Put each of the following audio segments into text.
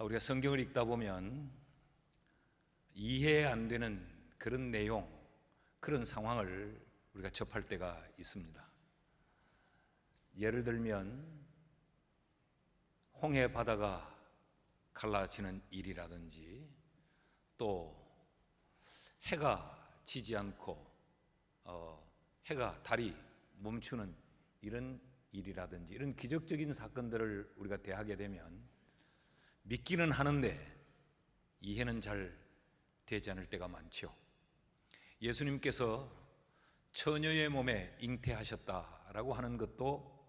우리가 성경을 읽다 보면 이해 안 되는 그런 내용, 그런 상황을 우리가 접할 때가 있습니다. 예를 들면 홍해 바다가 갈라지는 일이라든지, 또 해가 지지 않고 달이 멈추는 이런 일이라든지, 이런 기적적인 사건들을 우리가 대하게 되면 믿기는 하는데 이해는 잘 되지 않을 때가 많죠. 예수님께서 처녀의 몸에 잉태하셨다라고 하는 것도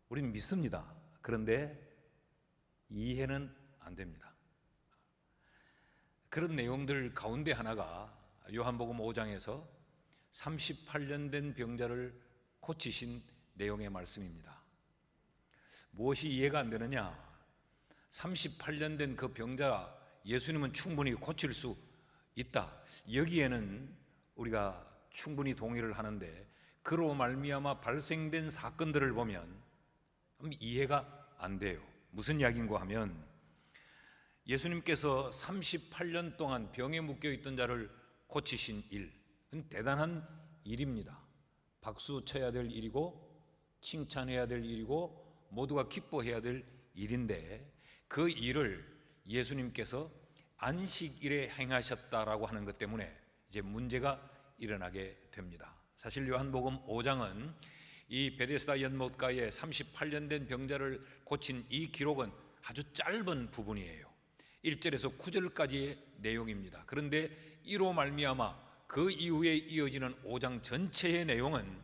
우리는 믿습니다. 그런데 이해는 안 됩니다. 그런 내용들 가운데 하나가 요한복음 5장에서 38년 된 병자를 고치신 내용의 말씀입니다. 무엇이 이해가 안 되느냐? 38년 된 그 병자 예수님은 충분히 고칠 수 있다, 여기에는 우리가 충분히 동의를 하는데, 그로 말미암아 발생된 사건들을 보면 이해가 안 돼요. 무슨 이야기인가 하면, 예수님께서 38년 동안 병에 묶여있던 자를 고치신 일, 그건 대단한 일입니다. 박수 쳐야 될 일이고 칭찬해야 될 일이고 모두가 기뻐해야 될 일인데, 그 일을 예수님께서 안식일에 행하셨다라고 하는 것 때문에 이제 문제가 일어나게 됩니다. 사실 요한복음 5장은 이 베데스다 연못가에 38년 된 병자를 고친 이 기록은 아주 짧은 부분이에요. 1절에서 9절까지의 내용입니다. 그런데 이로 말미암아 그 이후에 이어지는 5장 전체의 내용은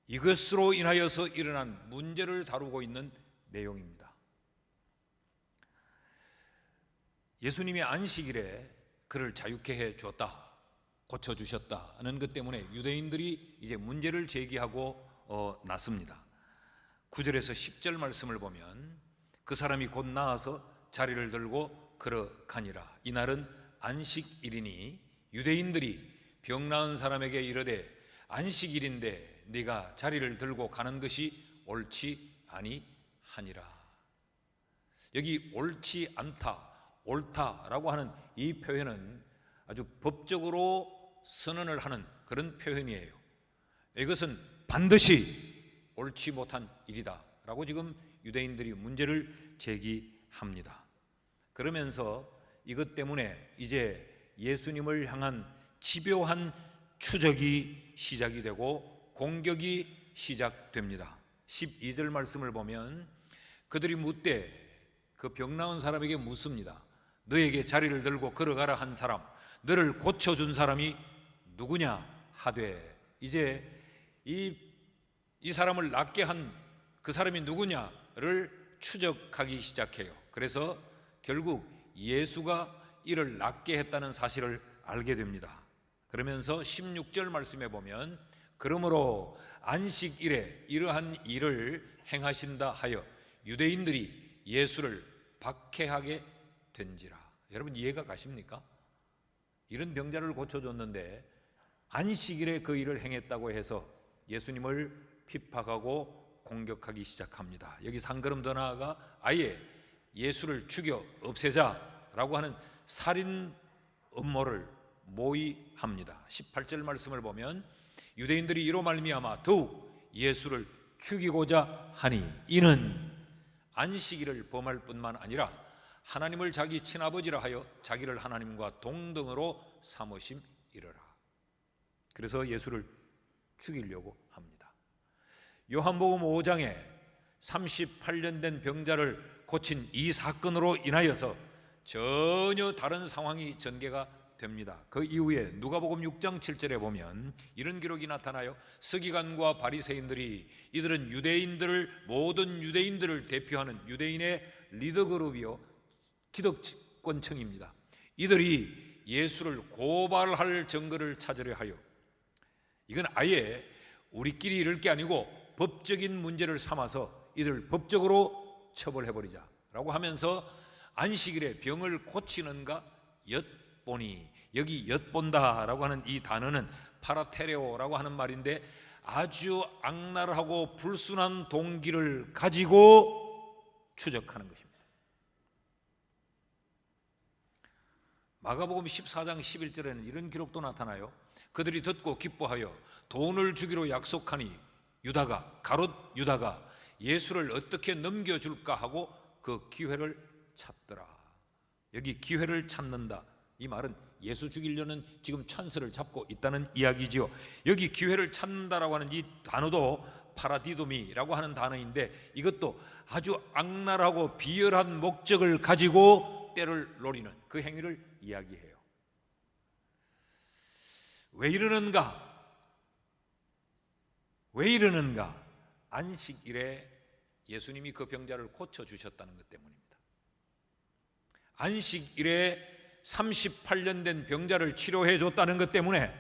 이것으로 인하여서 일어난 문제를 다루고 있는 내용입니다. 예수님이 안식일에 그를 자유케 해 주었다, 고쳐주셨다는 것 때문에 유대인들이 이제 문제를 제기하고 났습니다. 9절에서 10절 말씀을 보면, 그 사람이 곧 나아서 자리를 들고 걸어가니라. 이날은 안식일이니 유대인들이 병 나은 사람에게 이르되, 안식일인데 네가 자리를 들고 가는 것이 옳지 아니하니라. 여기 옳지 않다, 옳다라고 하는 이 표현은 아주 법적으로 선언을 하는 그런 표현이에요. 이것은 반드시 옳지 못한 일이다 라고 지금 유대인들이 문제를 제기합니다. 그러면서 이것 때문에 이제 예수님을 향한 집요한 추적이 시작이 되고 공격이 시작됩니다. 12절 말씀을 보면, 그들이 묻되, 그 병 나은 사람에게 묻습니다. 너에게 자리를 들고 걸어가라 한 사람, 너를 고쳐준 사람이 누구냐 하되, 이제 이 사람을 낫게 한 그 사람이 누구냐를 추적하기 시작해요. 그래서 결국 예수가 이를 낫게 했다는 사실을 알게 됩니다. 그러면서 16절 말씀에 보면, 그러므로 안식일에 이러한 일을 행하신다 하여 유대인들이 예수를 박해하게 된지라. 여러분 이해가 가십니까? 이런 병자를 고쳐줬는데 안식일에 그 일을 행했다고 해서 예수님을 핍박하고 공격하기 시작합니다. 여기서 한 걸음 더 나아가 아예 예수를 죽여 없애자라고 하는 살인 음모를 모의합니다. 18절 말씀을 보면, 유대인들이 이로 말미암아 더욱 예수를 죽이고자 하니, 이는 안식일을 범할 뿐만 아니라 하나님을 자기 친아버지라 하여 자기를 하나님과 동등으로 삼으심이러라. 그래서 예수를 죽이려고 합니다. 요한복음 5장에 38년 된 병자를 고친 이 사건으로 인하여서 전혀 다른 상황이 전개가 됩니다. 그 이후에 누가복음 6장 7절에 보면 이런 기록이 나타나요. 서기관과 바리새인들이, 이들은 모든 유대인들을 대표하는 유대인의 리더그룹이요, 기득권층입니다. 이들이 예수를 고발할 증거를 찾으려 하여, 이건 아예 우리끼리 이럴 게 아니고 법적인 문제를 삼아서 이들 법적으로 처벌해버리자라고 하면서 안식일에 병을 고치는가 엿보니, 여기 엿본다라고 하는 이 단어는 파라테레오라고 하는 말인데, 아주 악랄하고 불순한 동기를 가지고 추적하는 것입니다. 마가복음 14장 11절에는 이런 기록도 나타나요. 그들이 듣고 기뻐하여 돈을 주기로 약속하니 유다가, 가롯 유다가 예수를 어떻게 넘겨줄까 하고 그 기회를 찾더라. 여기 기회를 찾는다, 이 말은 예수 죽이려는 지금 찬스를 잡고 있다는 이야기지요. 여기 기회를 찾는다라고 하는 이 단어도 파라디도미라고 하는 단어인데, 이것도 아주 악랄하고 비열한 목적을 가지고 때를 노리는 그 행위를 이야기해요. 왜 이러는가? 왜 이러는가? 안식일에 예수님이 그 병자를 고쳐주셨다는 것 때문입니다. 안식일에 38년 된 병자를 치료해 줬다는 것 때문에,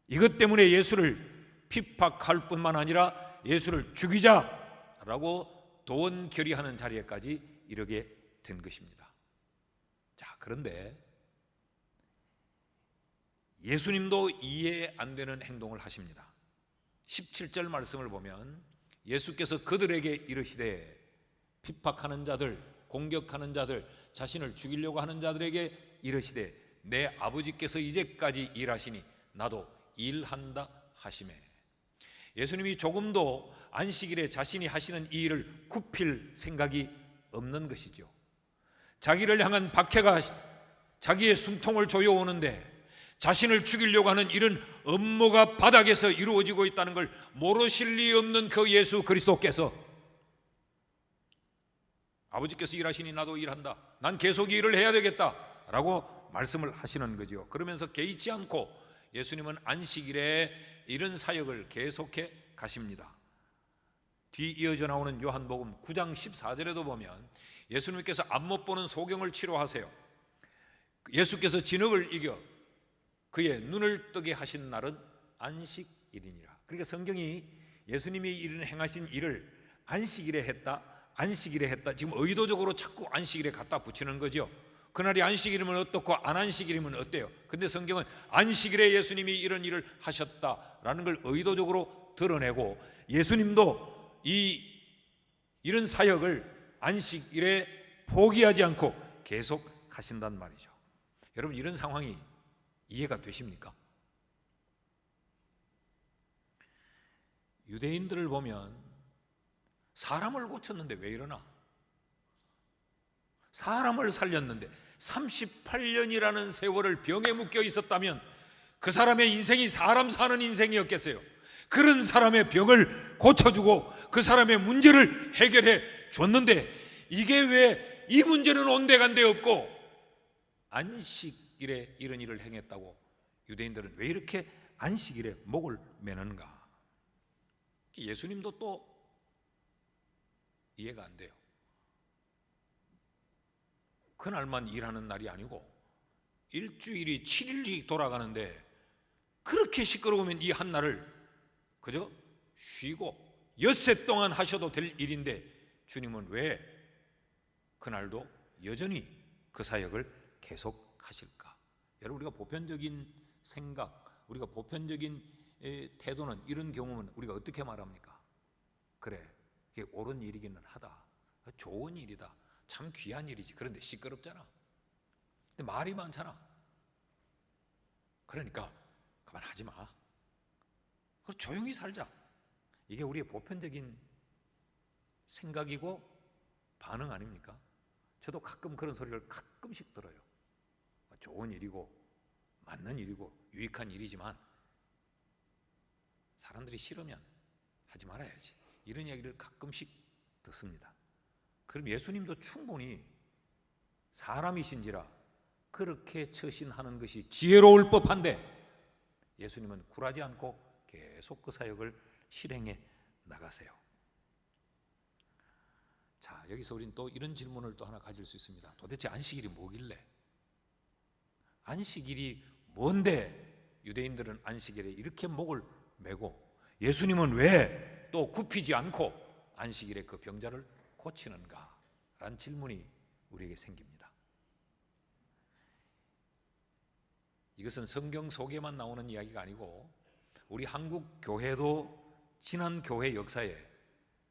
이것 때문에 예수를 핍박할 뿐만 아니라 예수를 죽이자라고 돈 결의하는 자리에까지 이르게 된 것입니다. 자, 그런데 예수님도 이해 안 되는 행동을 하십니다. 17절 말씀을 보면 예수께서 그들에게 이르시되, 핍박하는 자들, 공격하는 자들, 자신을 죽이려고 하는 자들에게 이르시되, 내 아버지께서 이제까지 일하시니 나도 일한다 하시매. 예수님이 조금도 안식일에 자신이 하시는 이 일을 굽힐 생각이 없는 것이죠. 자기를 향한 박해가 자기의 숨통을 조여오는데 자신을 죽이려고 하는 이런 음모가 바닥에서 이루어지고 있다는 걸 모르실 리 없는 그 예수 그리스도께서, 아버지께서 일하시니 나도 일한다, 난 계속 일을 해야 되겠다 라고 말씀을 하시는 거죠. 그러면서 개의치 않고 예수님은 안식일에 이런 사역을 계속해 가십니다. 뒤 이어져 나오는 요한복음 9장 14절에도 보면 예수님께서 앞 못 보는 소경을 치료하세요. 예수께서 진흙을 이겨 그의 눈을 뜨게 하신 날은 안식일이니라. 그러니까 성경이 예수님이 이런 행하신 일을 안식일에 했다, 안식일에 했다, 지금 의도적으로 자꾸 안식일에 갖다 붙이는 거죠. 그날이 안식일이면 어떻고 안 안식일이면 어때요? 근데 성경은 안식일에 예수님이 이런 일을 하셨다라는 걸 의도적으로 드러내고, 예수님도 이런 사역을 안식일에 포기하지 않고 계속 하신단 말이죠. 여러분, 이런 상황이 이해가 되십니까? 유대인들을 보면 사람을 고쳤는데 왜 이러나? 사람을 살렸는데 38년이라는 세월을 병에 묶여 있었다면 그 사람의 인생이 사람 사는 인생이었겠어요? 그런 사람의 병을 고쳐주고 그 사람의 문제를 해결해 줬는데, 이게 왜 이 문제는 온데간데 없고 안식일에 이런 일을 행했다고 유대인들은 왜 이렇게 안식일에 목을 매는가? 예수님도 또 이해가 안 돼요. 그날만 일하는 날이 아니고 일주일이 7일씩 돌아가는데 그렇게 시끄러우면 이 한 날을 그저 쉬고 엿새 동안 하셔도 될 일인데 주님은 왜 그날도 여전히 그 사역을 계속 하실까? 여러분, 우리가 보편적인 생각, 우리가 보편적인 태도는, 이런 경우는 우리가 어떻게 말합니까? 그래, 이게 옳은 일이기는 하다, 좋은 일이다, 참 귀한 일이지. 그런데 시끄럽잖아. 근데 말이 많잖아. 그러니까 그만하지 마. 그럼 조용히 살자. 이게 우리의 보편적인 생각이고 반응 아닙니까? 저도 가끔 그런 소리를 가끔씩 들어요. 좋은 일이고 맞는 일이고 유익한 일이지만 사람들이 싫으면 하지 말아야지, 이런 이야기를 가끔씩 듣습니다. 그럼 예수님도 충분히 사람이신지라 그렇게 처신하는 것이 지혜로울 법한데 예수님은 굴하지 않고 계속 그 사역을 실행해 나가세요. 자, 여기서 우리는 또 이런 질문을 또 하나 가질 수 있습니다. 도대체 안식일이 뭐길래? 안식일이 뭔데 유대인들은 안식일에 이렇게 목을 메고 예수님은 왜 또 굽히지 않고 안식일에 그 병자를 고치는가? 라는 질문이 우리에게 생깁니다. 이것은 성경 속에만 나오는 이야기가 아니고 우리 한국 교회도 지난 교회 역사에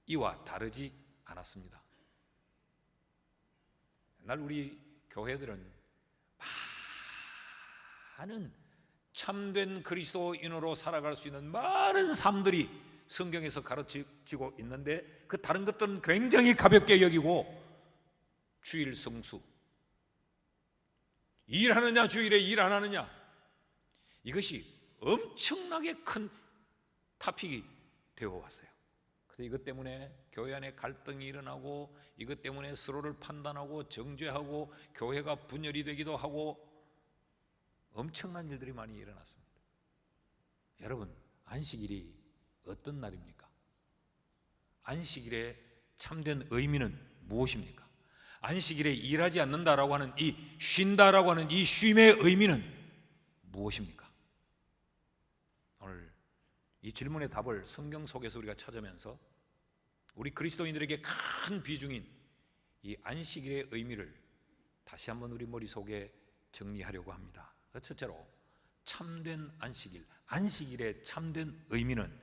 이와 다르지 않았습니다. 옛날 우리 교회들은 많은 참된 그리스도인으로 살아갈 수 있는 많은 삶들이 성경에서 가르치고 있는데, 그 다른 것들은 굉장히 가볍게 여기고, 주일 성수, 일하느냐 주일에 일 안 하느냐, 이것이 엄청나게 큰 타픽이 되어 왔어요. 그래서 이것 때문에 교회 안에 갈등이 일어나고, 이것 때문에 서로를 판단하고 정죄하고 교회가 분열이 되기도 하고, 엄청난 일들이 많이 일어났습니다. 여러분, 안식일이 어떤 날입니까? 안식일의 참된 의미는 무엇입니까? 안식일에 일하지 않는다라고 하는 이 쉰다라고 하는 이 쉼의 의미는 무엇입니까? 오늘 이 질문의 답을 성경 속에서 우리가 찾으면서 우리 그리스도인들에게 큰 비중인 이 안식일의 의미를 다시 한번 우리 머릿속에 정리하려고 합니다. 첫째로, 참된 안식일, 안식일의 참된 의미는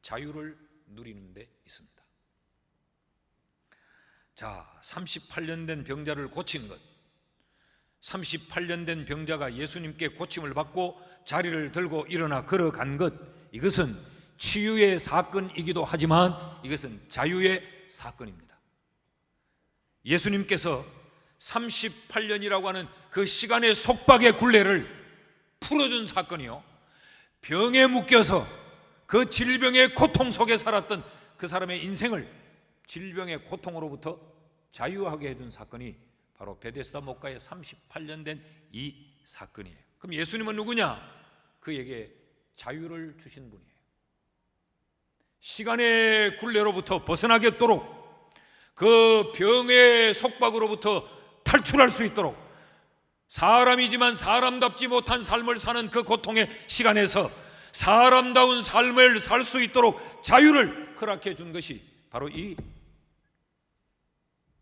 자유를 누리는 데 있습니다. 자, 38년 된 병자를 고친 것, 38년 된 병자가 예수님께 고침을 받고 자리를 들고 일어나 걸어간 것, 이것은 치유의 사건이기도 하지만 이것은 자유의 사건입니다. 예수님께서 38년이라고 하는 그 시간의 속박의 굴레를 풀어준 사건이요, 병에 묶여서 그 질병의 고통 속에 살았던 그 사람의 인생을 질병의 고통으로부터 자유하게 해준 사건이 바로 베데스다 목가에 38년 된 이 사건이에요. 그럼 예수님은 누구냐? 그에게 자유를 주신 분이에요. 시간의 굴레로부터 벗어나겠도록, 그 병의 속박으로부터 탈출할 수 있도록, 사람이지만 사람답지 못한 삶을 사는 그 고통의 시간에서 사람다운 삶을 살 수 있도록 자유를 허락해 준 것이 바로 이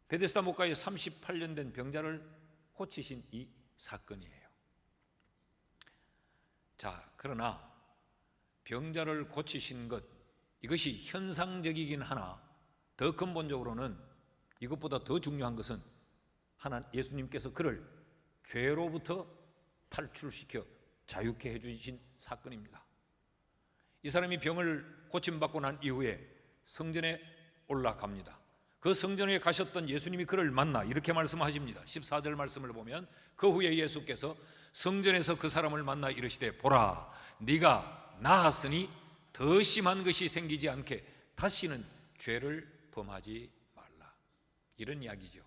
베데스다 목가에 38년 된 병자를 고치신 이 사건이에요. 자, 그러나 병자를 고치신 것, 이것이 현상적이긴 하나 더 근본적으로는 이것보다 더 중요한 것은 예수님께서 그를 죄로부터 탈출시켜 자유케 해주신 사건입니다. 이 사람이 병을 고침받고 난 이후에 성전에 올라갑니다. 그 성전에 가셨던 예수님이 그를 만나 이렇게 말씀하십니다. 14절 말씀을 보면, 그 후에 예수께서 성전에서 그 사람을 만나 이르시되, 보라, 네가 나았으니 더 심한 것이 생기지 않게 다시는 죄를 범하지 말라. 이런 이야기죠.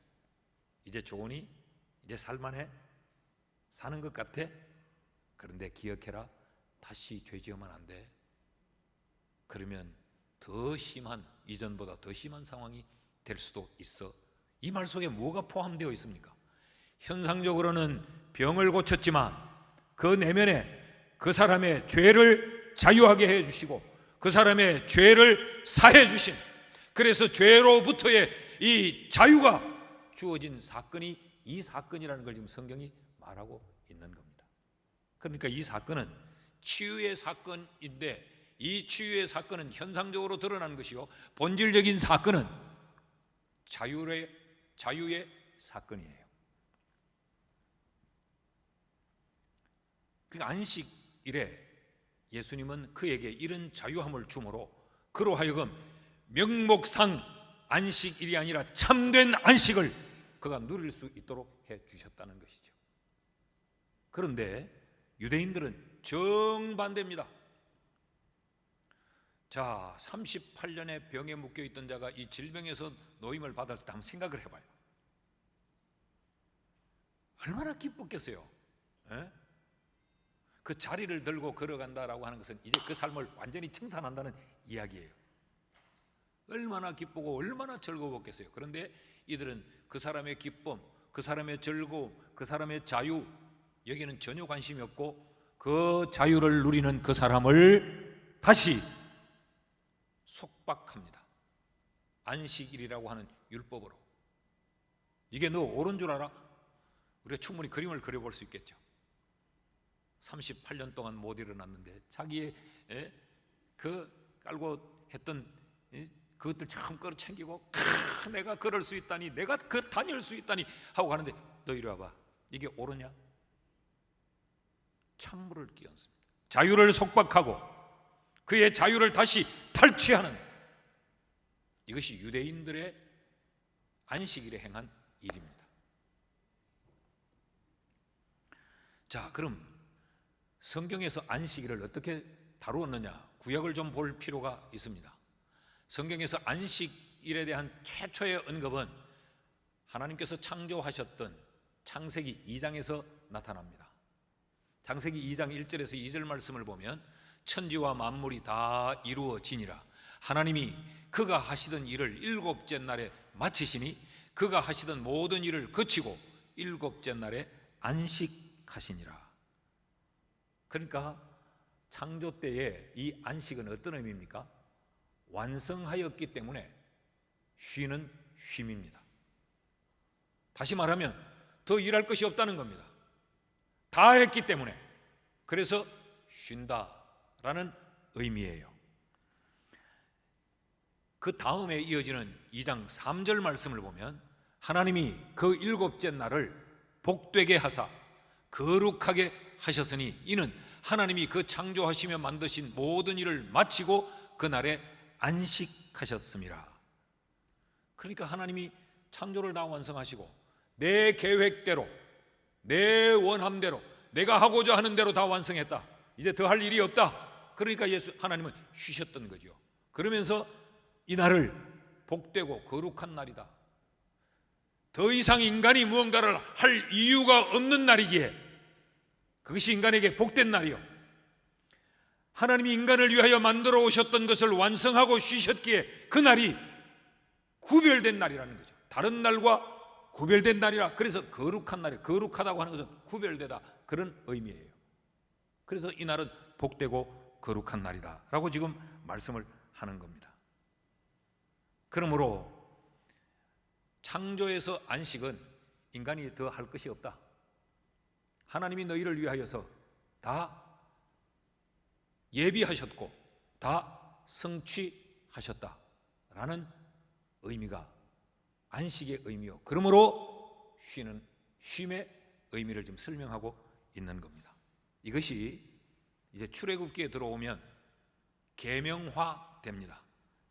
이제 좋으니? 이제 살만해? 사는 것 같아? 그런데 기억해라, 다시 죄 지으면 안 돼. 그러면 더 심한, 이전보다 더 심한 상황이 될 수도 있어. 이 말 속에 뭐가 포함되어 있습니까? 현상적으로는 병을 고쳤지만 그 내면에 그 사람의 죄를 자유하게 해주시고 그 사람의 죄를 사해 주신, 그래서 죄로부터의 이 자유가 주어진 사건이 이 사건이라는 걸 지금 성경이 말하고 있는 겁니다. 그러니까 이 사건은 치유의 사건인데, 이 치유의 사건은 현상적으로 드러난 것이요, 본질적인 사건은 자유의 사건이에요. 그러니까 안식일에 예수님은 그에게 이런 자유함을 주므로 그로 하여금 명목상 안식일이 아니라 참된 안식을 그가 누릴 수 있도록 해 주셨다는 것이죠. 그런데 유대인들은 정반대입니다. 자, 38년의 병에 묶여있던 자가 이 질병에서 노임을 받았을 때 한번 생각을 해봐요. 얼마나 기뻤겠어요. 에? 그 자리를 들고 걸어간다라고 하는 것은 이제 그 삶을 완전히 청산한다는 이야기예요. 얼마나 기쁘고 얼마나 즐거웠겠어요. 그런데 이들은 그 사람의 기쁨, 그 사람의 즐거움, 그 사람의 자유, 여기는 전혀 관심이 없고 그 자유를 누리는 그 사람을 다시 속박합니다. 안식일이라고 하는 율법으로. 이게 너 옳은 줄 알아? 우리가 충분히 그림을 그려볼 수 있겠죠. 38년 동안 못 일어났는데 자기의 그 깔고 했던 그것들 참 끌어챙기고, 내가 그럴 수 있다니, 내가 그 다닐 수 있다니 하고 가는데, 너 이리 와봐, 이게 옳으냐? 찬물을 끼얹습니다. 자유를 속박하고 그의 자유를 다시 탈취하는, 이것이 유대인들의 안식일에 행한 일입니다. 자, 그럼 성경에서 안식일을 어떻게 다루었느냐, 구약을 좀 볼 필요가 있습니다. 성경에서 안식일에 대한 최초의 언급은 하나님께서 창조하셨던 창세기 2장에서 나타납니다. 창세기 2장 1절에서 2절 말씀을 보면 천지와 만물이 다 이루어지니라. 하나님이 그가 하시던 일을 일곱째 날에 마치시니 그가 하시던 모든 일을 그치고 일곱째 날에 안식하시니라. 그러니까 창조 때에 이 안식은 어떤 의미입니까? 완성하였기 때문에 쉬는 쉼입니다. 다시 말하면 더 일할 것이 없다는 겁니다. 다 했기 때문에, 그래서 쉰다라는 의미예요. 그 다음에 이어지는 2장 3절 말씀을 보면 하나님이 그 일곱째 날을 복되게 하사 거룩하게 하셨으니 이는 하나님이 그 창조하시며 만드신 모든 일을 마치고 그날에 안식하셨습니다. 그러니까 하나님이 창조를 다 완성하시고 내 계획대로, 내 원함대로, 내가 하고자 하는 대로 다 완성했다. 이제 더 할 일이 없다. 그러니까 하나님은 쉬셨던 거죠. 그러면서 이 날을 복되고 거룩한 날이다. 더 이상 인간이 무언가를 할 이유가 없는 날이기에 그것이 인간에게 복된 날이요, 하나님이 인간을 위하여 만들어 오셨던 것을 완성하고 쉬셨기에 그 날이 구별된 날이라는 거죠. 다른 날과 구별된 날이라. 그래서 거룩한 날이에요. 거룩하다고 하는 것은 구별되다, 그런 의미예요. 그래서 이 날은 복되고 거룩한 날이다 라고 지금 말씀을 하는 겁니다. 그러므로 창조에서 안식은 인간이 더 할 것이 없다. 하나님이 너희를 위하여서 다 예비하셨고 다 성취하셨다라는 의미가 안식의 의미요, 그러므로 쉬는 쉼의 의미를 지금 설명하고 있는 겁니다. 이것이 이제 출애굽기에 들어오면 계명화됩니다.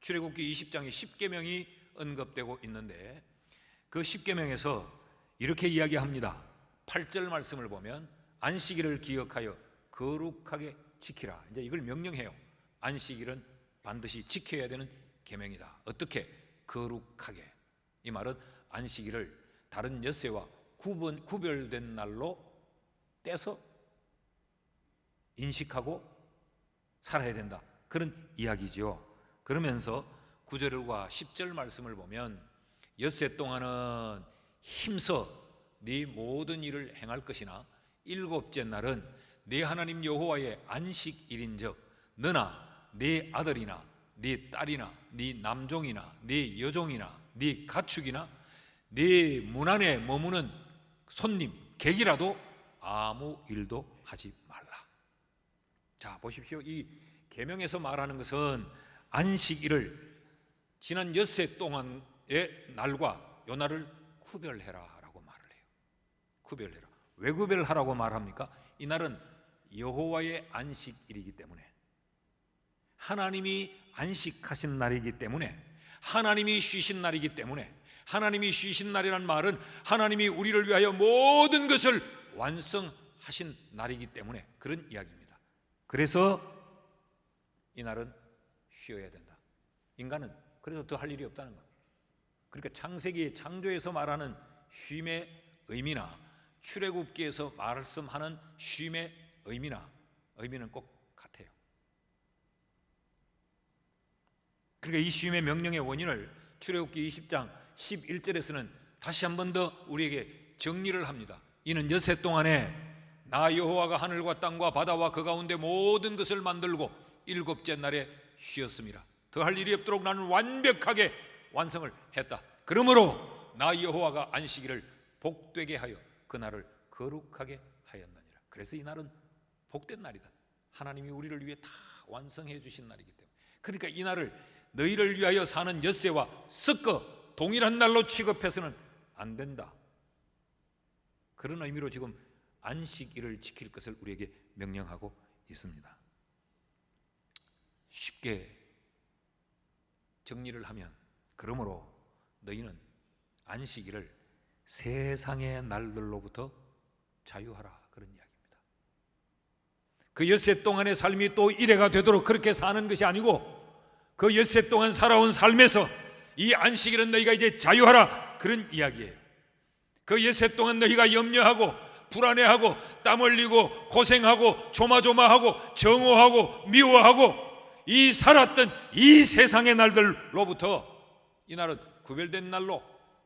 출애굽기 20장에 10계명이 언급되고 있는데 그 10계명에서 이렇게 이야기합니다. 8절 말씀을 보면 안식일을 기억하여 거룩하게 지키라. 이제 이걸 명령해요. 안식일은 반드시 지켜야 되는 계명이다. 어떻게? 거룩하게. 이 말은 안식일을 다른 엿새와 구별된 날로 떼서 인식하고 살아야 된다, 그런 이야기죠. 그러면서 9절과 10절 말씀을 보면 엿새 동안은 힘써 네 모든 일을 행할 것이나 일곱째 날은 네 하나님 여호와의 안식일인즉 너나 네 아들이나 네 딸이나 네 남종이나 네 여종이나 네 가축이나 네 문 안에 머무는 손님 객이라도 아무 일도 하지 말라. 자, 보십시오. 이 계명에서 말하는 것은 안식일을 지난 엿새 동안의 날과 요 날을 구별해라 라고 말을 해요. 구별해라. 왜 구별하라고 말합니까? 이 날은 여호와의 안식일이기 때문에, 하나님이 안식하신 날이기 때문에, 하나님이 쉬신 날이기 때문에, 하나님이 쉬신 날이란 말은 하나님이 우리를 위하여 모든 것을 완성하신 날이기 때문에 그런 이야기입니다. 그래서 이 날은 쉬어야 된다. 인간은 그래서 더 할 일이 없다는 것. 그러니까 창세기 창조에서 말하는 쉼의 의미나 출애굽기에서 말씀하는 쉼의 의미는 꼭 같아요. 그러니까 이 쉼의 명령의 원인을 출애굽기 20장 11절에서는 다시 한 번 더 우리에게 정리를 합니다. 이는 엿새 동안에 나 여호와가 하늘과 땅과 바다와 그 가운데 모든 것을 만들고 일곱째 날에 쉬었습니다. 더 할 일이 없도록 나는 완벽하게 완성을 했다. 그러므로 나 여호와가 안식일을 복되게 하여 그 날을 거룩하게 하였느니라. 그래서 이 날은 복된 날이다. 하나님이 우리를 위해 다 완성해 주신 날이기 때문에. 그러니까 이 날을 너희를 위하여 사는 엿새와 섞어 동일한 날로 취급해서는 안 된다. 그런 의미로 지금 안식일을 지킬 것을 우리에게 명령하고 있습니다. 쉽게 정리를 하면, 그러므로 너희는 안식일을 세상의 날들로부터 자유하라, 그런 이야기입니다. 그 엿새 동안의 삶이 또 이래가 되도록 그렇게 사는 것이 아니고, 그 엿새 동안 살아온 삶에서 이 안식일은 너희가 이제 자유하라, 그런 이야기예요. 그 엿새 동안 너희가 염려하고 불안해하고 땀 흘리고 고생하고 조마조마하고 정오하고 미워하고 이 살았던 이 세상의 날들로부터, 이 날은 구별된 날로,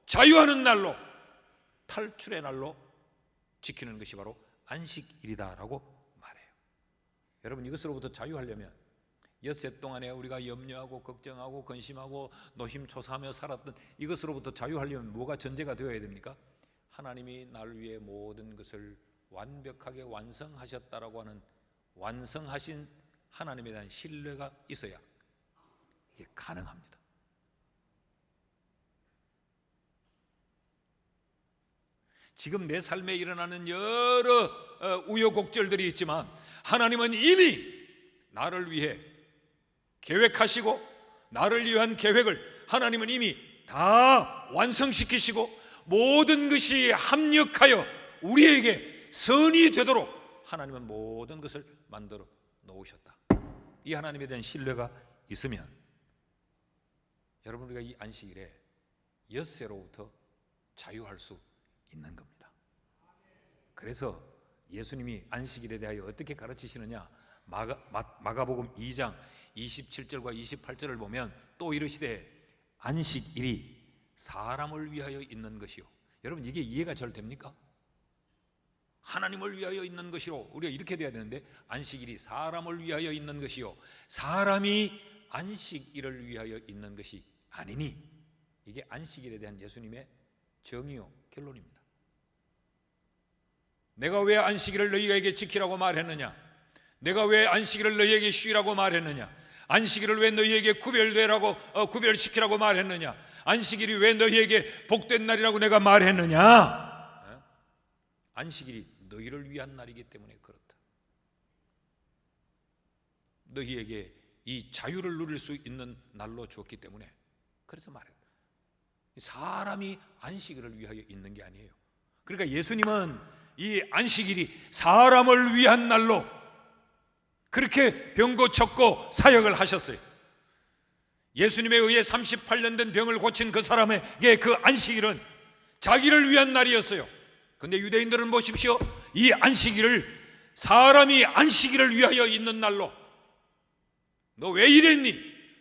자유하는 날로, 탈출의 날로 지키는 것이 바로 안식일이다라고 말해요. 여러분, 이것으로부터 자유하려면 엿새 동안에 우리가 염려하고 걱정하고 근심하고 노심초사하며 살았던 이것으로부터 자유하려면 뭐가 전제가 되어야 됩니까? 하나님이 나를 위해 모든 것을 완벽하게 완성하셨다라고 하는 완성하신 하나님에 대한 신뢰가 있어야 이게 가능합니다. 지금 내 삶에 일어나는 여러 우여곡절들이 있지만 하나님은 이미 나를 위해 계획하시고, 나를 위한 계획을 하나님은 이미 다 완성시키시고, 모든 것이 합력하여 우리에게 선이 되도록 하나님은 모든 것을 만들어 놓으셨다. 이 하나님에 대한 신뢰가 있으면 여러분, 우리가 이 안식일에 엿새로부터 자유할 수 있는 겁니다. 그래서 예수님이 안식일에 대하여 어떻게 가르치시느냐, 마가복음 2장 27절과 28절을 보면 또 이르시되 안식일이 사람을 위하여 있는 것이요. 여러분, 이게 이해가 잘 됩니까? 하나님을 위하여 있는 것이요, 우리가 이렇게 돼야 되는데 안식일이 사람을 위하여 있는 것이요, 사람이 안식일을 위하여 있는 것이 아니니, 이게 안식일에 대한 예수님의 정의요 결론입니다. 내가 왜 안식일을 너희에게 지키라고 말했느냐, 내가 왜 안식일을 너희에게 쉬라고 말했느냐, 안식일을 왜 너희에게 구별시키라고 말했느냐, 안식일이 왜 너희에게 복된 날이라고 내가 말했느냐. 안식일이 너희를 위한 날이기 때문에 그렇다. 너희에게 이 자유를 누릴 수 있는 날로 주었기 때문에 그래서 말했다. 사람이 안식일을 위하여 있는 게 아니에요. 그러니까 예수님은 이 안식일이 사람을 위한 날로 그렇게 병 고쳤고 사역을 하셨어요. 예수님에 의해 38년 된 병을 고친 그 사람에게 그 안식일은 자기를 위한 날이었어요. 근데 유대인들은 보십시오, 이 안식일을 사람이 안식일을 위하여 있는 날로, 너 왜 이랬니?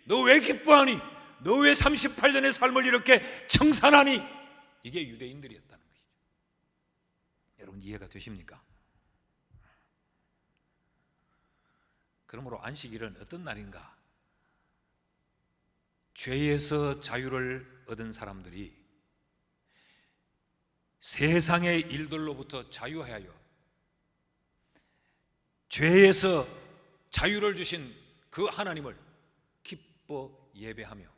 너 왜 기뻐하니? 너 왜 38년의 삶을 이렇게 청산하니? 이게 유대인들이었다는 것이죠. 여러분, 이해가 되십니까? 그러므로 안식일은 어떤 날인가? 죄에서 자유를 얻은 사람들이 세상의 일들로부터 자유하여 죄에서 자유를 주신 그 하나님을 기뻐 예배하며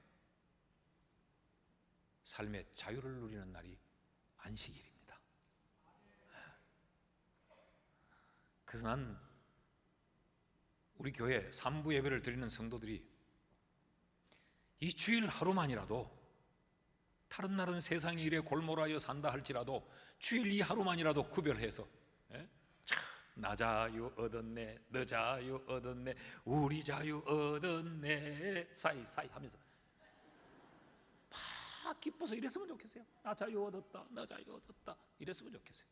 삶의 자유를 누리는 날이 안식일입니다. 그래서 난 우리 교회 3부 예배를 드리는 성도들이 이 주일 하루만이라도, 다른 날은 세상의 일에 골몰하여 산다 할지라도 주일 이 하루만이라도 구별해서 나 자유 얻었네, 너 자유 얻었네, 우리 자유 얻었네 사이사이 하면서 막 기뻐서 이랬으면 좋겠어요. 나 자유 얻었다, 나 자유 얻었다 이랬으면 좋겠어요.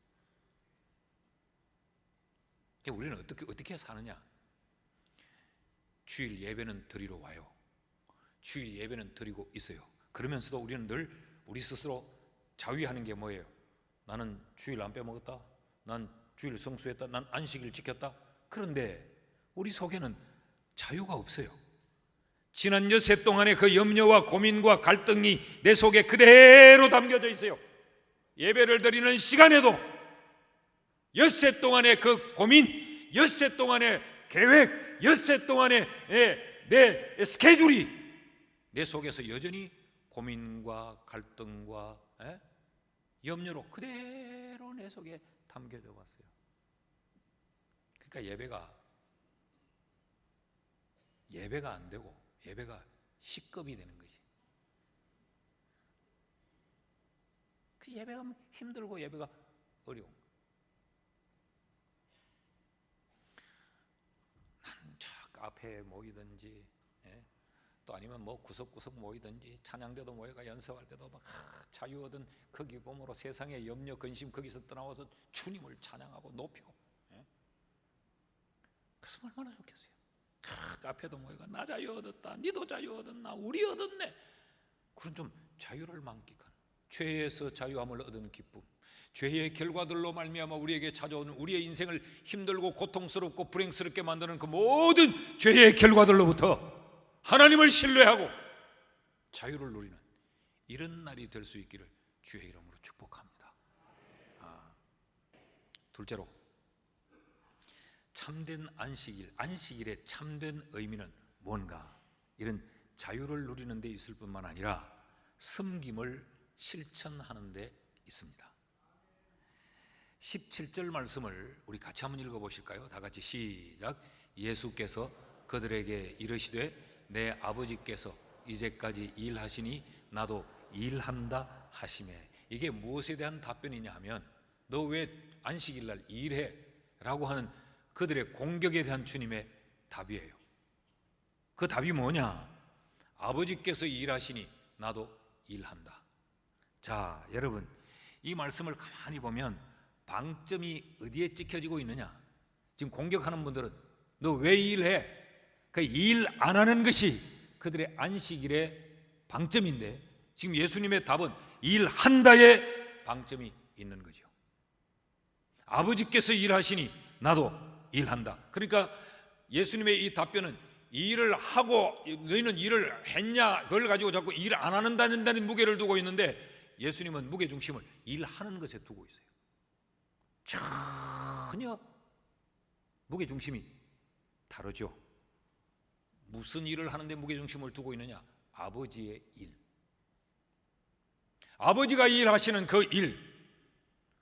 우리는 어떻게 사느냐? 주일 예배는 드리러 와요. 주일 예배는 드리고 있어요. 그러면서도 우리는 늘 우리 스스로 자위하는 게 뭐예요? 나는 주일 안 빼먹었다, 난 주일 성수했다, 난 안식일 지켰다. 그런데 우리 속에는 자유가 없어요. 지난 엿새 동안의 그 염려와 고민과 갈등이 내 속에 그대로 담겨져 있어요. 예배를 드리는 시간에도 엿새 동안의 그 고민, 엿새 동안의 계획, 엿새 동안의 내 스케줄이 내 속에서 여전히 고민과 갈등과 염려로 그대로 내 속에 담겨져 왔어요. 그러니까 예배가 안 되고 예배가 식겁이 되는 거지. 그 예배가 힘들고 예배가 어려운 거야. 난 저 카페에 모이든지, 또 아니면 뭐 구석구석 모이든지, 찬양대도 모여가 연습할 때도 막 자유 얻은 그 기쁨으로 세상의 염려 근심 거기서 떠나와서 주님을 찬양하고 높이고, 그래서 얼마나 좋겠어요. 카페도 모여가 나 자유 얻었다, 니도 자유 얻었나, 우리 얻었네, 그런 좀 자유를 만끽하는, 죄에서 자유함을 얻은 기쁨, 죄의 결과들로 말미암아 우리에게 찾아오는 우리의 인생을 힘들고 고통스럽고 불행스럽게 만드는 그 모든 죄의 결과들로부터 하나님을 신뢰하고 자유를 누리는 이런 날이 될 수 있기를 주의 이름으로 축복합니다. 둘째로, 참된 안식일, 안식일의 참된 의미는 뭔가? 이런 자유를 누리는 데 있을 뿐만 아니라 섬김을 실천하는 데 있습니다. 17절 말씀을 우리 같이 한번 읽어보실까요? 다 같이 시작. 예수께서 그들에게 이르시되 내 아버지께서 이제까지 일하시니 나도 일한다 하시매. 이게 무엇에 대한 답변이냐 하면, 너 왜 안식일날 일해? 라고 하는 그들의 공격에 대한 주님의 답이에요. 그 답이 뭐냐? 아버지께서 일하시니 나도 일한다. 자, 여러분, 이 말씀을 가만히 보면 방점이 어디에 찍혀지고 있느냐? 지금 공격하는 분들은 너 왜 일해? 그 일 안 하는 것이 그들의 안식일의 방점인데, 지금 예수님의 답은 일한다의 방점이 있는 거죠. 아버지께서 일하시니 나도 일한다. 그러니까 예수님의 이 답변은 일을 하고 너희는 일을 했냐, 그걸 가지고 자꾸 일 안 한다는 무게를 두고 있는데, 예수님은 무게중심을 일하는 것에 두고 있어요. 전혀 무게중심이 다르죠. 무슨 일을 하는데 무게중심을 두고 있느냐? 아버지의 일, 아버지가 일하시는 그 일,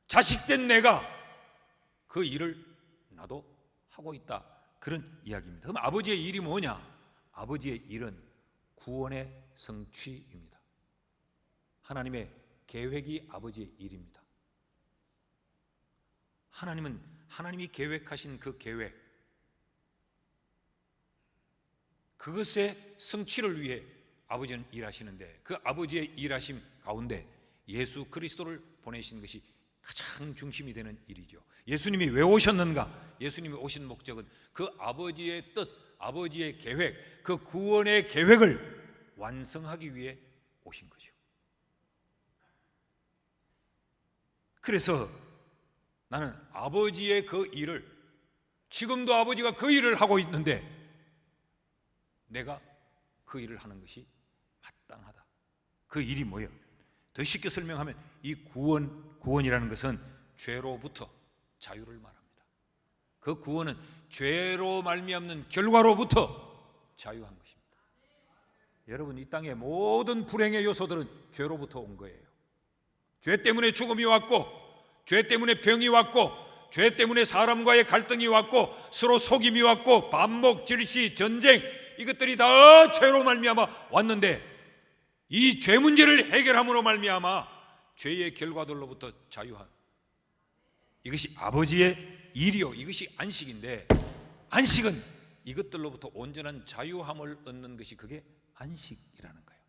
자식된 내가 그 일을 나도 하고 있다, 그런 이야기입니다. 그럼 아버지의 일이 뭐냐? 아버지의 일은 구원의 성취입니다. 하나님의 계획이 아버지의 일입니다. 하나님은 하나님이 계획하신 그 계획, 그것의 성취를 위해 아버지는 일하시는데, 그 아버지의 일하심 가운데 예수 그리스도를 보내신 것이 가장 중심이 되는 일이죠. 예수님이 왜 오셨는가? 예수님이 오신 목적은 그 아버지의 뜻, 아버지의 계획, 그 구원의 계획을 완성하기 위해 오신 거죠. 그래서 나는 아버지의 그 일을, 지금도 아버지가 그 일을 하고 있는데 내가 그 일을 하는 것이 마땅하다. 그 일이 뭐예요? 더 쉽게 설명하면 이 구원이라는 것은 죄로부터 자유를 말합니다. 그 구원은 죄로 말미암는 결과로부터 자유한 것입니다. 여러분, 이 땅의 모든 불행의 요소들은 죄로부터 온 거예요. 죄 때문에 죽음이 왔고, 죄 때문에 병이 왔고, 죄 때문에 사람과의 갈등이 왔고, 서로 속임이 왔고, 반목, 질시, 전쟁, 이것들이 다 죄로 말미암아 왔는데, 이 죄 문제를 해결함으로 말미암아 죄의 결과들로부터 자유한, 이것이 아버지의 일이요, 이것이 안식인데, 안식은 이것들로부터 온전한 자유함을 얻는 것이, 그게 안식이라는 거예요.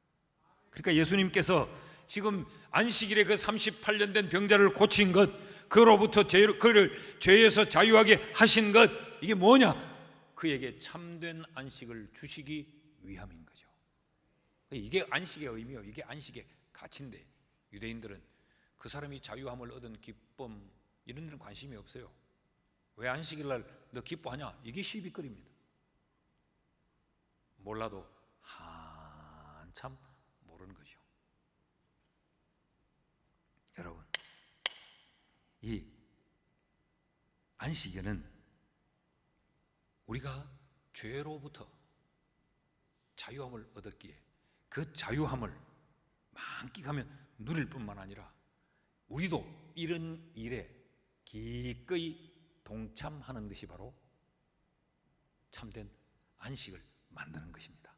그러니까 예수님께서 지금 안식일에 그 38년 된 병자를 고친 것, 그로부터 그를 죄에서 자유하게 하신 것, 이게 뭐냐? 그에게 참된 안식을 주시기 위함인 거죠. 이게 안식의 의미요, 이게 안식의 가치인데, 유대인들은 그 사람이 자유함을 얻은 기쁨, 이런 데는 관심이 없어요. 왜 안식일날 너 기뻐하냐? 이게 시비거리입니다. 몰라도 한참 모르는 거죠. 여러분, 이 안식일은 우리가 죄로부터 자유함을 얻었기에 그 자유함을 만끽하면 누릴 뿐만 아니라 우리도 이런 일에 기꺼이 동참하는 것이 바로 참된 안식을 만드는 것입니다.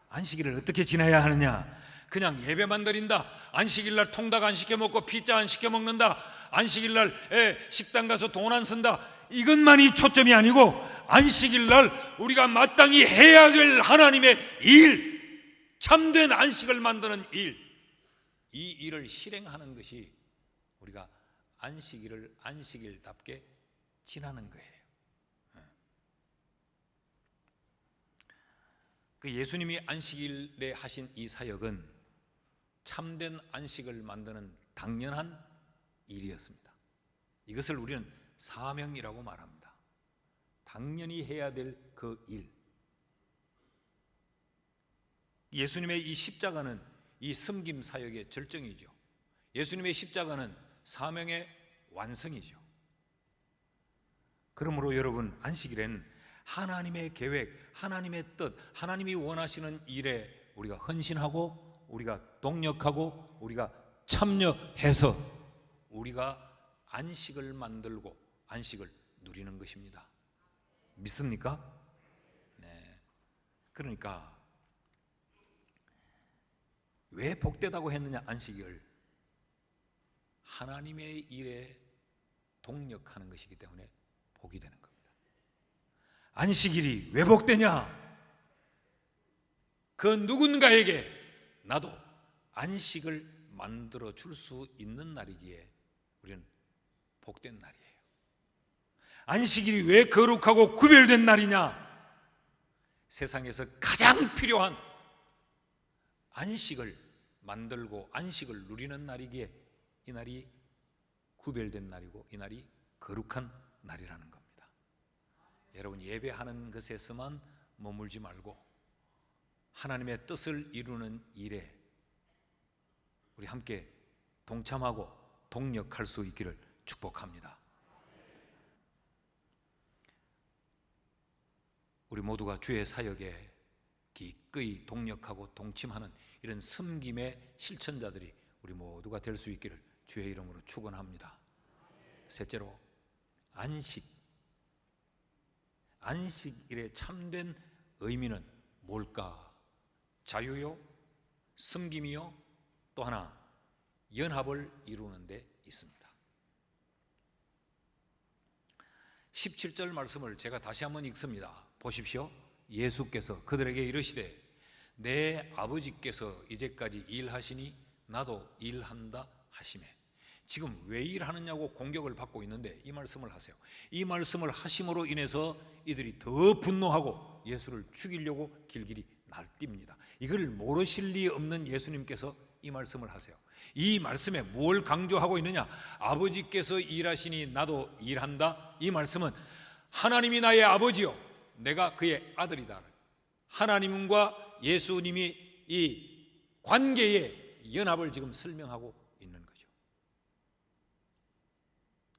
안식일을 어떻게 지내야 하느냐? 그냥 예배만 드린다, 안식일날 통닭 안 시켜 먹고 피자 안 시켜 먹는다, 안식일날 식당 가서 돈 안 쓴다, 이것만이 초점이 아니고 안식일날 우리가 마땅히 해야 될 하나님의 일, 참된 안식을 만드는 일, 이 일을 실행하는 것이 우리가 안식일을 안식일답게 지나는 거예요. 그 예수님이 안식일에 하신 이 사역은 참된 안식을 만드는 당연한 일이었습니다. 이것을 우리는 사명이라고 말합니다. 당연히 해야 될 그 일. 예수님의 이 십자가는 이 섬김 사역의 절정이죠. 예수님의 십자가는 사명의 완성이죠. 그러므로 여러분, 안식일에는 하나님의 계획, 하나님의 뜻, 하나님이 원하시는 일에 우리가 헌신하고 우리가 동력하고 우리가 참여해서 우리가 안식을 만들고 안식을 누리는 것입니다. 믿습니까? 네. 그러니까 왜 복되다고 했느냐? 안식일, 하나님의 일에 동력하는 것이기 때문에 복이 되는 겁니다. 안식일이 왜 복되냐? 그 누군가에게 나도 안식을 만들어 줄 수 있는 날이기에 우리는 복된 날이에요. 안식일이 왜 거룩하고 구별된 날이냐? 세상에서 가장 필요한 안식을 만들고 안식을 누리는 날이기에 이 날이 구별된 날이고 이 날이 거룩한 날이라는 겁니다. 여러분, 예배하는 것에서만 머물지 말고 하나님의 뜻을 이루는 일에 우리 함께 동참하고 동력할 수 있기를 축복합니다. 우리 모두가 주의 사역에 기꺼이 동력하고 동침하는 이런 섬김의 실천자들이 우리 모두가 될 수 있기를 주의 이름으로 축원합니다. 셋째로, 안식일의 참된 의미는 뭘까? 자유요, 섬김이요, 또 하나 연합을 이루는 데 있습니다. 17절 말씀을 제가 다시 한번 읽습니다. 보십시오. 예수께서 그들에게 이르시되 내 아버지께서 이제까지 일하시니 나도 일한다 하시매. 지금 왜 일하느냐고 공격을 받고 있는데 이 말씀을 하세요. 이 말씀을 하심으로 인해서 이들이 더 분노하고 예수를 죽이려고 길길이 날뜁니다. 이걸 모르실 리 없는 예수님께서 이 말씀을 하세요. 이 말씀에 뭘 강조하고 있느냐? 아버지께서 일하시니 나도 일한다. 이 말씀은 하나님이 나의 아버지요 내가 그의 아들이다. 하나님과 예수님이 이 관계의 연합을 지금 설명하고 있는 거죠.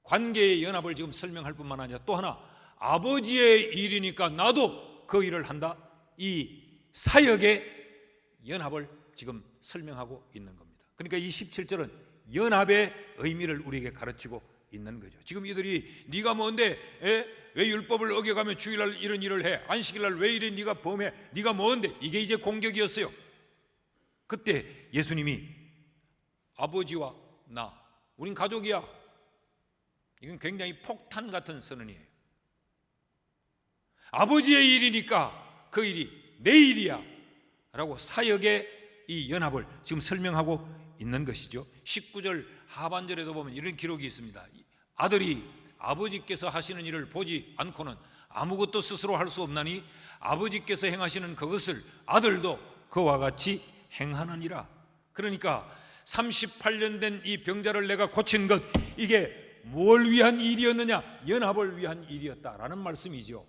관계의 연합을 지금 설명할 뿐만 아니라 또 하나, 아버지의 일이니까 나도 그 일을 한다. 이 사역의 연합을 지금 설명하고 있는 겁니다. 그러니까 이 17절은 연합의 의미를 우리에게 가르치고 있는 거죠. 지금 이들이 네가 뭔데? 왜 율법을 어겨가며 주일날 이런 일을 해? 안식일날 왜 이래? 네가 범해? 네가 뭔데? 이게 이제 공격이었어요. 그때 예수님이 아버지와 나, 우린 가족이야. 이건 굉장히 폭탄 같은 선언이에요. 아버지의 일이니까 그 일이 내 일이야 라고 사역의 이 연합을 지금 설명하고 있는 것이죠. 19절 하반절에도 보면 이런 기록이 있습니다. 아들이 아버지께서 하시는 일을 보지 않고는 아무것도 스스로 할 수 없나니 아버지께서 행하시는 그것을 아들도 그와 같이 행하느니라. 그러니까 38년 된 이 병자를 내가 고친 것, 이게 뭘 위한 일이었느냐? 연합을 위한 일이었다라는 말씀이죠.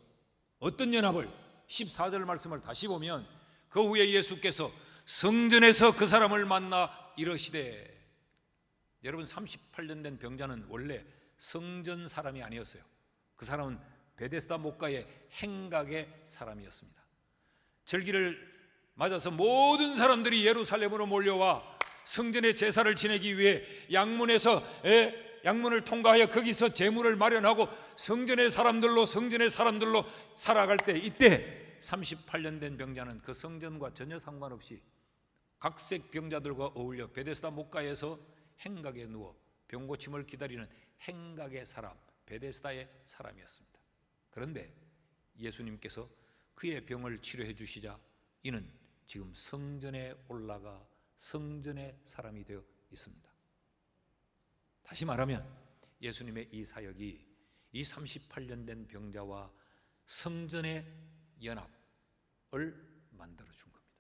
어떤 연합을? 14절 말씀을 다시 보면 그 후에 예수께서 성전에서 그 사람을 만나 이르시되, 여러분 38년 된 병자는 원래 성전 사람이 아니었어요. 그 사람은 베데스다 목가의 행각의 사람이었습니다. 절기를 맞아서 모든 사람들이 예루살렘으로 몰려와 성전의 제사를 지내기 위해 양문에서 양문을 통과하여 거기서 제물을 마련하고 성전의 사람들로 살아갈 때, 이때 38년 된 병자는 그 성전과 전혀 상관없이 각색 병자들과 어울려 베데스다 목가에서 행각에 누워 병고침을 기다리는 행각의 사람, 베데스다의 사람이었습니다. 그런데 예수님께서 그의 병을 치료해 주시자 이는 지금 성전에 올라가 성전의 사람이 되어 있습니다. 다시 말하면 예수님의 이 사역이 이 38년 된 병자와 성전의 연합을 만들어 준 겁니다.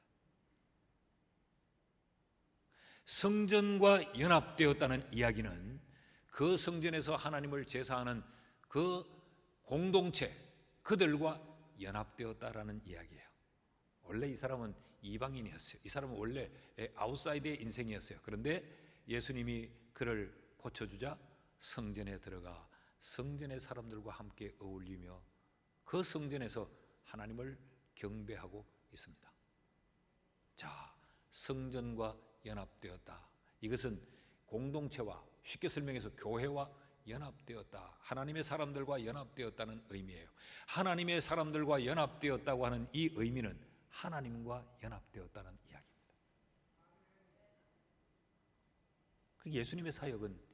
성전과 연합되었다는 이야기는 그 성전에서 하나님을 제사하는 그 공동체, 그들과 연합되었다라는 이야기예요. 원래 이 사람은 이방인이었어요. 이 사람은 원래 아웃사이드의 인생이었어요. 그런데 예수님이 그를 고쳐주자 성전에 들어가 성전의 사람들과 함께 어울리며 그 성전에서 하나님을 경배하고 있습니다. 자, 성전과 연합되었다. 이것은 공동체와, 쉽게 설명해서 교회와 연합되었다. 하나님의 사람들과 연합되었다는 의미예요. 하나님의 사람들과 연합되었다고 하는 이 의미는 하나님과 연합되었다는 이야기입니다. 예수님의 사역은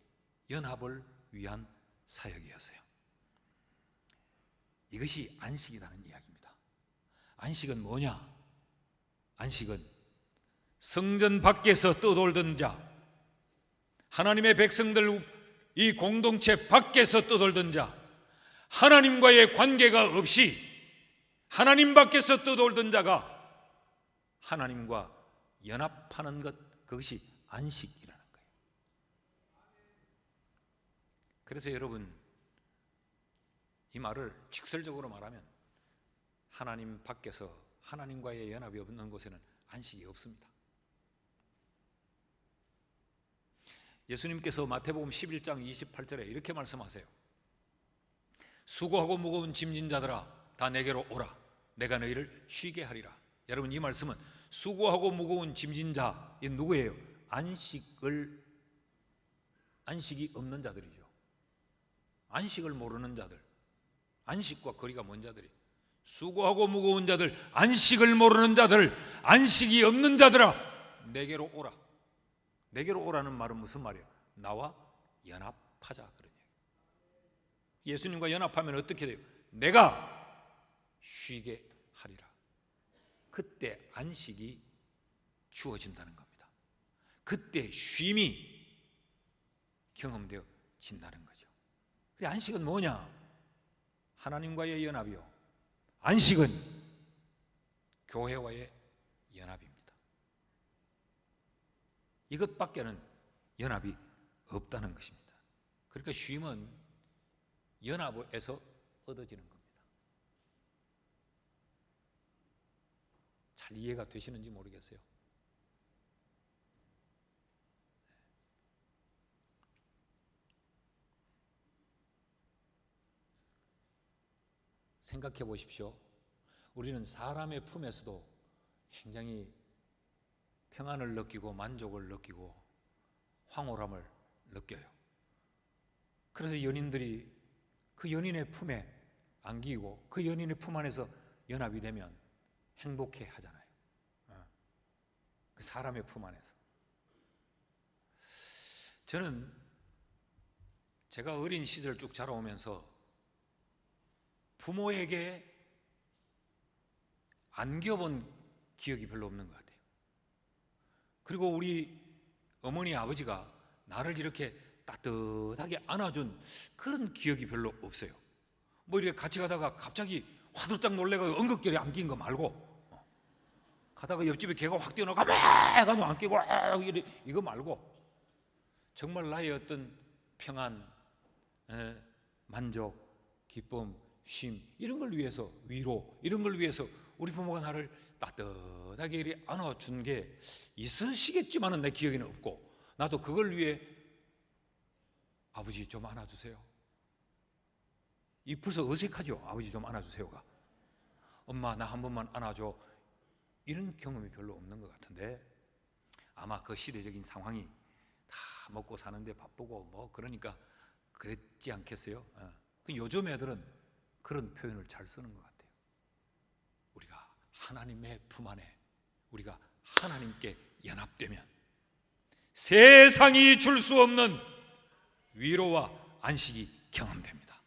연합을 위한 사역이었어요. 이것이 안식이라는 이야기입니다. 안식은 뭐냐? 안식은 성전 밖에서 떠돌던 자, 하나님의 백성들 이 공동체 밖에서 떠돌던 자, 하나님과의 관계가 없이 하나님 밖에서 떠돌던 자가 하나님과 연합하는 것, 그것이 안식이라는 거예요. 그래서 여러분, 이 말을 직설적으로 말하면 하나님 밖에서 하나님과의 연합이 없는 곳에는 안식이 없습니다. 예수님께서 마태복음 11장 28절에 이렇게 말씀하세요. 수고하고 무거운 짐진 자들아 다 내게로 오라. 내가 너희를 쉬게 하리라. 여러분, 이 말씀은 수고하고 무거운 짐진 자, 이 누구예요? 안식이 없는 자들이죠. 안식을 모르는 자들, 안식과 거리가 먼 자들이, 수고하고 무거운 자들, 안식을 모르는 자들, 안식이 없는 자들아 내게로 오라. 내게로 오라는 말은 무슨 말이에요? 나와 연합하자, 그런 얘기. 예수님과 연합하면 어떻게 돼요? 내가 쉬게 하리라. 그때 안식이 주어진다는 겁니다. 그때 쉼이 경험되어진다는 거죠. 그 안식은 뭐냐? 하나님과의 연합이요. 안식은 교회와의 연합입니다. 이것밖에는 연합이 없다는 것입니다. 그러니까 쉼은 연합에서 얻어지는 겁니다. 잘 이해가 되시는지 모르겠어요. 생각해 보십시오. 우리는 사람의 품에서도 굉장히 평안을 느끼고 만족을 느끼고 황홀함을 느껴요. 그래서 연인들이 그 연인의 품에 안기고 그 연인의 품 안에서 연합이 되면 행복해 하잖아요. 그 사람의 품 안에서. 저는 제가 어린 시절 쭉 자라오면서 부모에게 안겨본 기억이 별로 없는 것 같아요. 그리고 우리 어머니 아버지가 나를 이렇게 따뜻하게 안아준 그런 기억이 별로 없어요. 뭐 이렇게 같이 가다가 갑자기 화들짝 놀래가 응급결에 안긴 거 말고, 가다가 옆집에 개가 확 뛰어나가 막 해가지고 안기고 이거 말고, 정말 나의 어떤 평안, 만족, 기쁨, 쉼, 이런 걸 위해서, 위로, 이런 걸 위해서 우리 부모가 나를 따뜻하게 이렇게 안아준 게 있으시겠지만은 내 기억에는 없고, 나도 그걸 위해 아버지 좀 안아주세요. 이 벌써 어색하죠? 아버지 좀 안아주세요가. 엄마 나 한 번만 안아줘. 이런 경험이 별로 없는 것 같은데, 아마 그 시대적인 상황이 다 먹고 사는데 바쁘고 뭐 그러니까 그랬지 않겠어요? 요즘 애들은 그런 표현을 잘 쓰는 것 같아요. 우리가 하나님의 품 안에, 우리가 하나님께 연합되면 세상이 줄 수 없는 위로와 안식이 경험됩니다.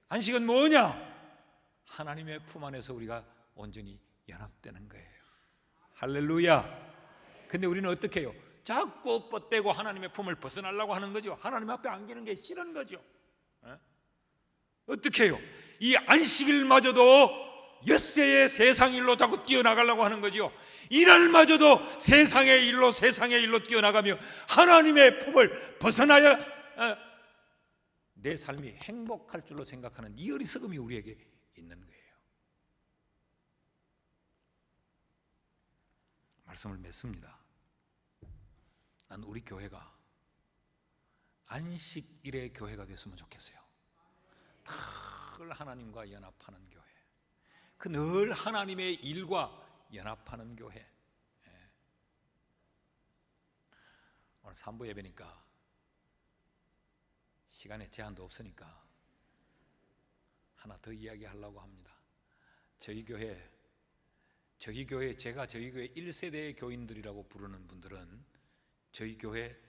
안식은 뭐냐? 하나님의 품 안에서 우리가 온전히 연합되는 거예요. 할렐루야. 근데 우리는 어떻게 해요? 자꾸 뻗대고 하나님의 품을 벗어나려고 하는 거죠. 하나님 앞에 안기는 게 싫은 거죠. 어떻게 해요? 이 안식일마저도 엿새의 세상 일로 자꾸 뛰어나가려고 하는 거죠. 이날마저도 세상의 일로 뛰어나가며 하나님의 품을 벗어나야 내 삶이 행복할 줄로 생각하는 이 어리석음이 우리에게 있는 거예요. 말씀을 맺습니다. 난 우리 교회가 안식일의 교회가 됐으면 좋겠어요. 늘 하나님과 연합하는 교회, 그 늘 하나님의 일과 연합하는 교회. 오늘 3부 예배니까 시간에 제한도 없으니까 하나 더 이야기하려고 합니다. 저희 교회 제가 저희 교회 1세대 교인들이라고 부르는 분들은 저희 교회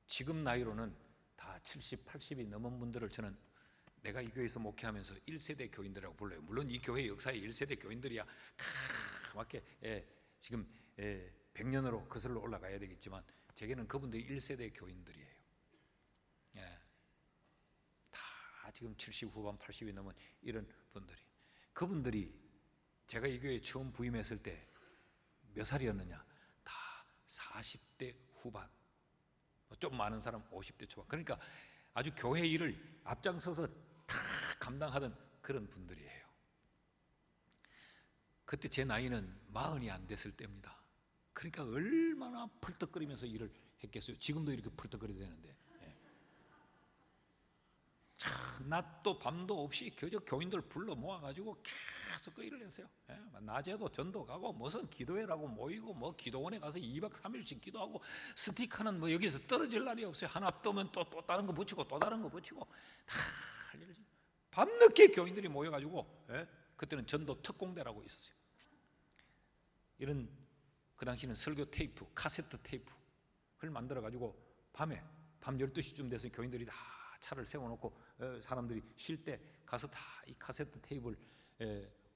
지금 나이로는 다 70, 80이 넘은 분들을 저는 내가 이 교회에서 목회하면서 1세대 교인들이라고 불러요. 물론 이 교회 역사에 1세대 교인들이야 맞게 지금 100년으로 거슬러 올라가야 되겠지만 제게는 그분들이 1세대 교인들이에요. 다 지금 70 후반 80이 넘은 이런 분들이, 그분들이 제가 이 교회에 처음 부임했을 때 몇 살이었느냐? 다 40대 후반, 좀 많은 사람 50대 초반. 그러니까 아주 교회 일을 앞장서서 다 감당하던 그런 분들이에요. 그때 제 나이는 40이 안 됐을 때입니다. 그러니까 얼마나 펄떡거리면서 일을 했겠어요. 지금도 이렇게 펄떡거려야 되는데 낮도 밤도 없이 그저 교인들 불러 모아가지고 계속 그 일을 했어요. 낮에도 전도 가고 무슨 기도회라고 모이고 뭐 기도원에 가서 2박 3일씩 기도하고 스티커는 뭐 여기서 떨어질 날이 없어요. 하나 뜨면 또 다른 거 붙이고 또 다른 거 붙이고 다 할 일이죠. 밤늦게 교인들이 모여가지고 그때는 전도 특공대라고 있었어요. 이런 그 당시는 설교 테이프, 카세트 테이프 그걸 만들어가지고 밤 12시쯤 돼서 교인들이 다 차를 세워놓고 사람들이 쉴 때 가서 다 이 카세트 테이프를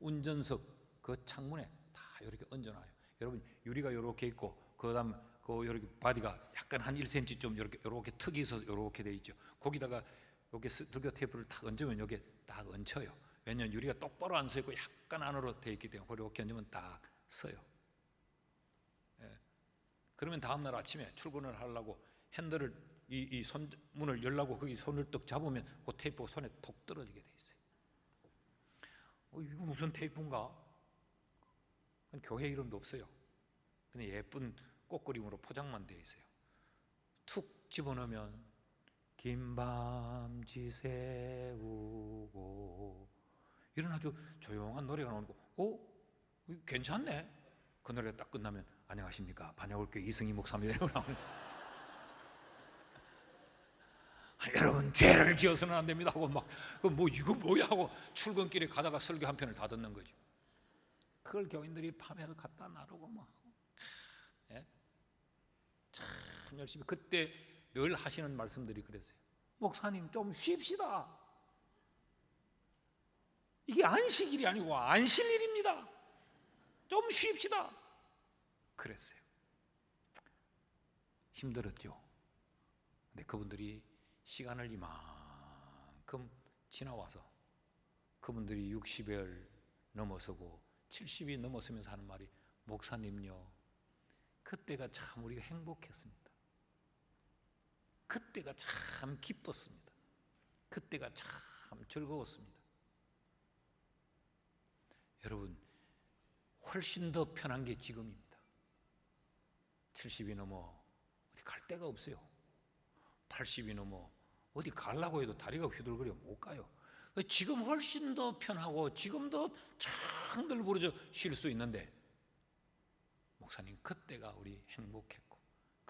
운전석 그 창문에 다 이렇게 얹어놔요. 여러분 유리가 이렇게 있고 그다음 그 이렇게 바디가 약간 한 1cm 좀 이렇게 턱이 있어서 이렇게 돼 있죠. 거기다가 이렇게 설교 테이프를 딱 얹으면 여기 딱 얹혀요. 왜냐하면 유리가 똑바로 안 서 있고 약간 안으로 돼 있기 때문에 이렇게 얹으면 딱 서요. 그러면 다음날 아침에 출근을 하려고 핸들을 이 손문을 열라고 거기 손을 떡 잡으면 그 테이프가 손에 톡 떨어지게 돼 있어요. 이거 무슨 테이프인가? 교회 이름도 없어요. 그냥 예쁜 꽃그림으로 포장만 돼 있어요. 툭 집어넣으면 긴 밤 지새우고 이런 아주 조용한 노래가 나오는 거. 이거 괜찮네. 그 노래가 딱 끝나면 안녕하십니까 반야월교 이승희 목사입니다 이러고 나옵니다. 여러분 죄를 지어서는 안 됩니다 하고 막 뭐 이거 뭐야 하고 출근길에 가다가 설교 한 편을 다 듣는 거죠. 그걸 교인들이 밤에도 갖다 나르고 막 참 열심히 그때 늘 하시는 말씀들이 그랬어요. 목사님 좀 쉽시다. 이게 안식일이 아니고 안실일입니다. 좀 쉽시다. 그랬어요. 힘들었죠. 근데 그분들이 시간을 이만큼 지나와서 그분들이 60을 넘어서고 70이 넘어서면서 하는 말이 목사님요 그때가 참 우리가 행복했습니다. 그때가 참 기뻤습니다. 그때가 참 즐거웠습니다. 여러분 훨씬 더 편한 게 지금입니다. 70이 넘어 어디 갈 데가 없어요. 80이 넘어 어디 가려고 해도 다리가 휘둘거려 못 가요. 지금 훨씬 더 편하고 지금도 창 늘부러져 쉴 수 있는데 목사님 그때가 우리 행복했고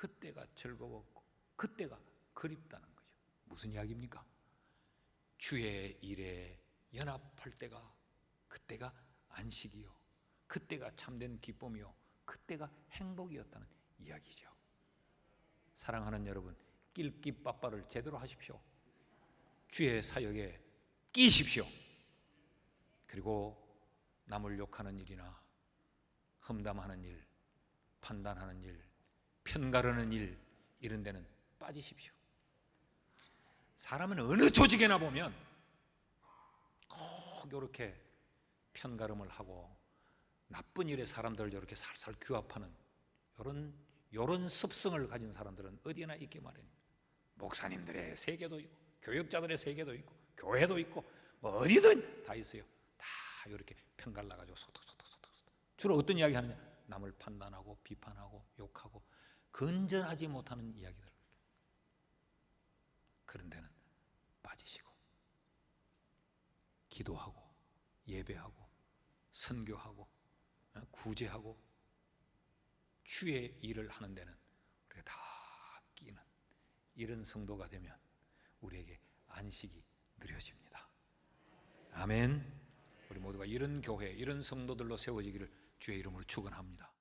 그때가 즐거웠고 그때가 그립다는 거죠. 무슨 이야기입니까? 주의 일에 연합할 때가, 그때가 안식이요, 그때가 참된 기쁨이요, 그때가 행복이었다는 이야기죠. 사랑하는 여러분, 낄끼빠빠를 제대로 하십시오. 주의 사역에 끼십시오. 그리고 남을 욕하는 일이나 험담하는 일, 판단하는 일, 편가르는 일, 이런 데는 빠지십시오. 사람은 어느 조직에나 보면 꼭 이렇게 편가름을 하고 나쁜 일에 사람들을 이렇게 살살 규합하는 이런 습성을 가진 사람들은 어디에나 있게 마련입니다. 목사님들의 세계도 있고 교역자들의 세계도 있고 교회도 있고 뭐 어디든 다 있어요. 다 이렇게 편갈라가지고 속닥속닥 주로 어떤 이야기 하느냐? 남을 판단하고 비판하고 욕하고 건전하지 못하는 이야기들. 그런 데는 빠지시고 기도하고 예배하고 선교하고 구제하고 주의 일을 하는 데는 우리가 다 끼는 이런 성도가 되면 우리에게 안식이 누려집니다. 아멘. 우리 모두가 이런 교회, 이런 성도들로 세워지기를 주의 이름으로 축원합니다.